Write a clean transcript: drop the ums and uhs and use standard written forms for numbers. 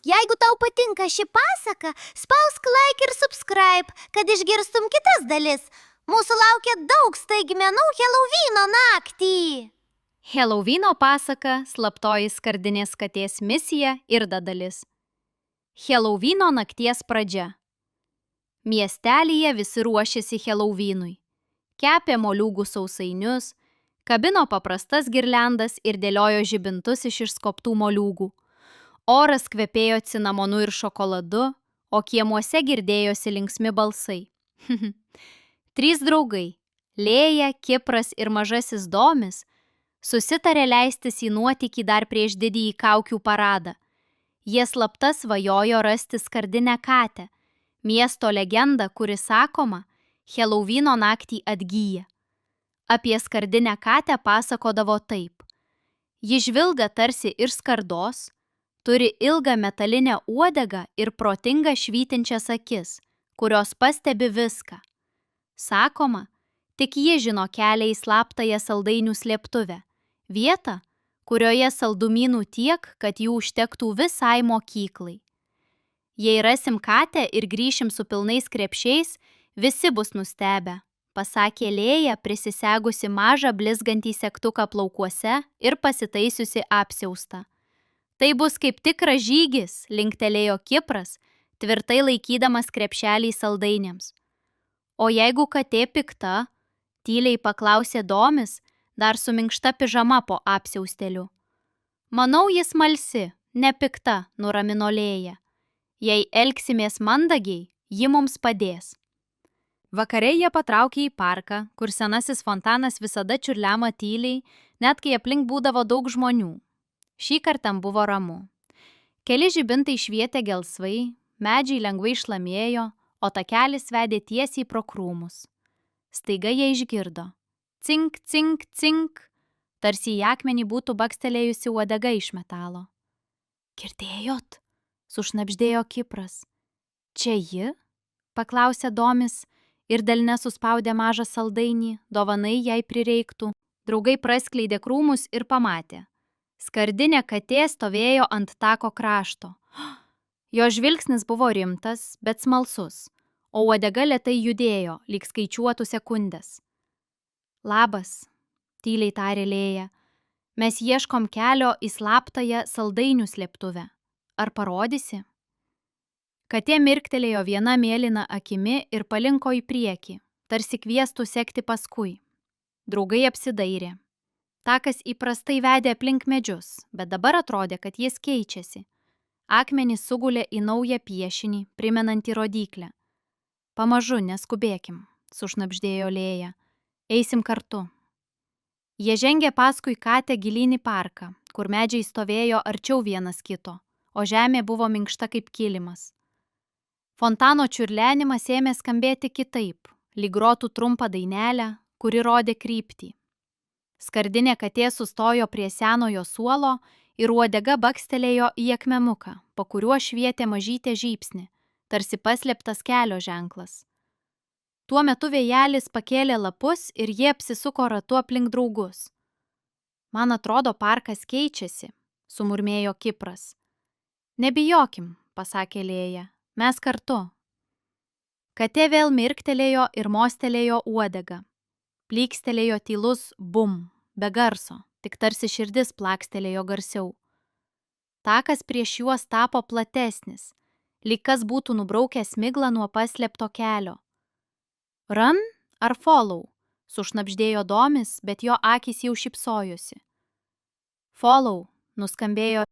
Jeigu tau patinka ši pasaka, spausk like ir subscribe, kad išgirstum kitas dalis. Mūsų laukia daug staigmenų Helovyno naktį. Helovyno pasaka Slaptoji skardinės katės misija ir dalis. Helovyno nakties pradžia. Miestelyje visi ruošėsi Helovynui. Kepė moliūgų sausainius, kabino paprastas girliandas ir dėliojo žibintus iš išskobtų moliūgų. Oras kvepėjo cinamonu ir šokoladu, o kiemuose girdėjosi linksmi balsai. 3 draugai – Lėja, Kipras ir mažasis Domis – susitarė leistis į nuotykį dar prieš didįjį kaukių paradą. Jie slapta svajojo rasti skardinę katę, miesto legendą, kuri sakoma, Helovyno naktį atgyja. Apie skardinę katę pasakodavo taip. Ji žvilga tarsi iš skardos, turi ilgą metalinę uodegą ir protingą švytinčias akis, kurios pastebi viską. Sakoma, tik ji žino kelią į slaptąją saldainių slėptuvę, vietą, kurioje saldumynų tiek, kad jų užtektų visai mokyklai. Jei rasim katę ir grįšim su pilnais krepšiais, visi bus nustebę, pasakė Lėja, prisisegusi mažą blizgantį segtuką plaukuose ir pasitaisiusi apsiaustą. Tai bus kaip tikras žygis, linktelėjo Kipras, tvirtai laikydamas krepšelį saldainiams. O jeigu katė pikta, tyliai paklausė Domis, dar su minkšta pižama po apsiausteliu. Manau, jis smalsi, ne pikta, nuramino Lėja. Jei elgsimės mandagiai, ji mums padės. Vakare jie patraukė į parką, kur senasis fontanas visada čiurlema tyliai, net kai aplink būdavo daug žmonių. Šį kartą buvo ramu. Keli žibintai švietė gelsvai, medžiai lengvai šlamėjo, o takelis vedė tiesiai pro krūmus. Staiga jie išgirdo. Cink, cink, cink, tarsi į akmenį būtų bakstelėjusi uodega iš metalo. Girdėjot? Sušnabždėjo Kipras. Čia ji? Paklausė Domis ir delne suspaudė mažą saldainį, dovanai jai prireiktų. Draugai praskleidė krūmus ir pamatė. Skardinė katė stovėjo ant tako krašto. Jo žvilgsnis buvo rimtas, bet smalsus, o uodega lėtai judėjo, lyg skaičiuotų sekundės. Labas, tyliai tarė Lėja. Mes ieškom kelio į slaptąją saldainių slėptuvę. Ar parodysi? Katė mirktelėjo viena mėlyna akimi ir palinko į priekį, tarsi kviestų sekti paskui. Draugai apsidairė. Takas įprastai vedė aplink medžius, bet dabar atrodė, kad jis keičiasi. Akmenys sugulė į naują piešinį, primenantį rodyklę. Pamažu, neskubėkim, sušnabždėjo Lėja. Eisim kartu. Jie žengė paskui katę gilyn į parką, kur medžiai stovėjo arčiau vienas kito, o žemė buvo minkšta kaip kilimas. Fontano čiurlenimas ėmė skambėti kitaip, lyg grotų trumpą dainelę, kuri rodė kryptį. Skardinė katė sustojo prie senojo suolo ir uodega bakstelėjo į akmenuką, po kuriuo švietė mažytė žybsnį, tarsi paslėptas kelio ženklas. Tuo metu vėjelis pakėlė lapus ir jie apsisuko ratu aplink draugus. Man atrodo, parkas keičiasi, sumurmėjo Kipras. Nebijokim, pasakė Lėja, mes kartu. Katė vėl mirktelėjo ir mostelėjo uodegą. Plykstelėjo tylus bum, be garso, tik tarsi širdis plakstelėjo garsiau. Takas prieš juos tapo platesnis, lyg kas būtų nubraukęs miglą nuo paslėpto kelio. Run ar follow? Sušnabždėjo Domis, bet jo akys jau šypsojosi. Follow, nuskambėjo